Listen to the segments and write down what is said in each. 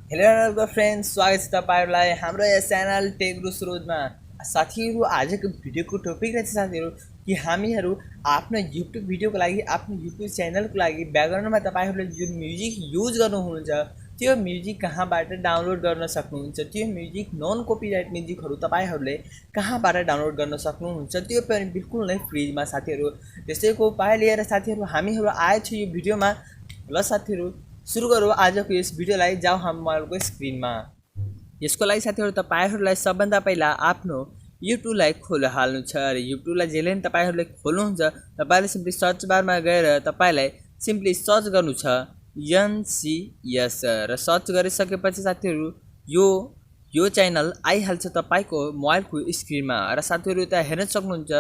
Hello friends, स्वागत छ तपाईहरुलाई हाम्रो यस च्यानल गुरु सरोजमा। साथीहरु, आजको भिडियोको टपिक रहेछ साथीहरु कि हामीहरु आफ्नो युट्युब भिडियोको लागि, आफ्नो युट्युब च्यानलको लागि ब्याकग्राउन्डमा तपाईहरुले जुन म्युजिक युज गर्नुहुन्छ त्यो म्युजिक कहाँबाट डाउनलोड गर्न सक्नुहुन्छ, त्यो म्युजिक नन कपिराइट म्युजिकहरु तपाईहरुले कहाँबाट डाउनलोड गर्न सक्नुहुन्छ, त्यो पनि बिल्कुल नै फ्रीमा साथीहरु। त्यसैको उपाय लिएर साथीहरु हामीहरु आएछु यो भिडियोमा। ल साथीहरु, सुरु गरौँ आजको यस भिडियोलाई। जाऊ हाम्रो स्क्रिनमा। यसको लागि साथीहरु तपाईहरुलाई सबभन्दा पहिला आफ्नो युट्युबलाई खोल हाल्नु छ र युट्युबलाई जहिले पनि तपाईहरुले खोल्नुहुन्छ, तपाईले सिम्पली सर्च बारमा गएर तपाईलाई सिम्पली सर्च गर्नु छ NCS र सर्च गरिसकेपछि साथीहरु यो च्यानल आइहाल्छ तपाईको मोबाइलको स्क्रिनमा र साथीहरु त्यहाँ हेर्न सक्नुहुन्छ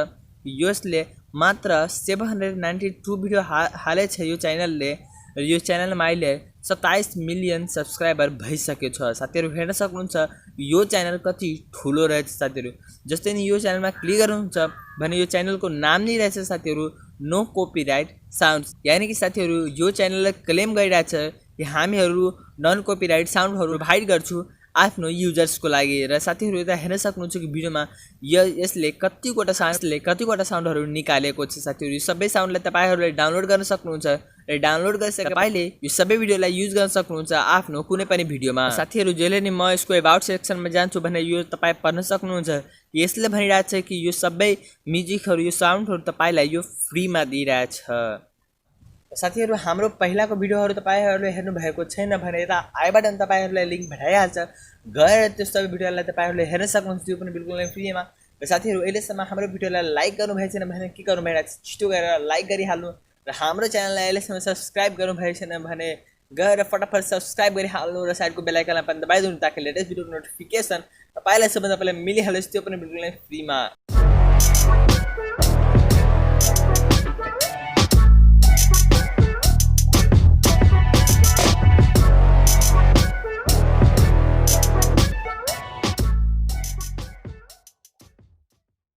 यसले मात्र 792 भिडियो हालेछ यो च्यानलले र यो च्यानलमा अहिले 27 मिलियन सब्स्क्राइबर भइसकेको छ। साथीहरु हेर्न सक्नुहुन्छ यो च्यानल कति ठुलो रहेछ साथीहरु। जस्तै नि यो च्यानलमा क्लिक गर्नुहुन्छ भने यो च्यानलको नाम नै रहेछ साथीहरु नो कपिराइट साउन्ड्स, यानी कि साथीहरु यो च्यानलले क्लेम गरिरहेछ कि हामीहरु नन कपिराइट साउन्डहरु प्रोभाइड गर्छु आफ्नो युजर्सको लागि। र साथीहरु यता हेर्न सक्नुहुन्छ कि भिडियोमा यसले कतिवटा साउन्डहरु निकालेको छ साथीहरु। यो सबै साउन्डलाई तपाईहरुले डाउनलोड गर्न सक्नुहुन्छ र डाउनलोड गरिसके तपाईले यो सबै भिडियोलाई युज गर्न सक्नुहुन्छ आफ्नो कुनै पनि भिडियोमा। साथीहरु जहिले नि म यसको अबाउट सेक्सनमा जान्छु भने यो तपाई पढ्न सक्नुहुन्छ। यसले भनिरहेछ कि यो सबै म्युजिकहरु, यो साउन्डहरु तपाईलाई यो फ्रीमा दिइरहेछ। साथीहरु हाम्रो पहिलाको भिडियोहरु तपाईहरुले हेर्नु भएको छैन भने यता आई बटन तपाईहरुलाई लिंक भेटाइहाल्छ, गएर त्यो सबै भिडियोलाई तपाईहरुले हेर्न सक्नुहुन्छ, त्यो पनि बिल्कुल नै फ्रीमा। र साथीहरु अहिलेसम्म हाम्रो भिडियोलाई लाइक गर्नु भएको छैन भने के गर्नु भइरहेछ, छिटो गएर लाइक गरिहाल्नु र हाम्रो च्यानललाई अहिलेसम्म सब्स्क्राइब गर्नु भएको छैन भने गएर फटाफट सब्स्क्राइब गरिहाल्नु र साइडको बेल आइकनलाई पनि दबाइदिनु ताकि लेटेस्ट भिडियोको नोटिफिकेसन तपाईलाई सबैभन्दा पहिला मिलिहालोस्, त्यो पनि बिल्कुल नै फ्रीमा।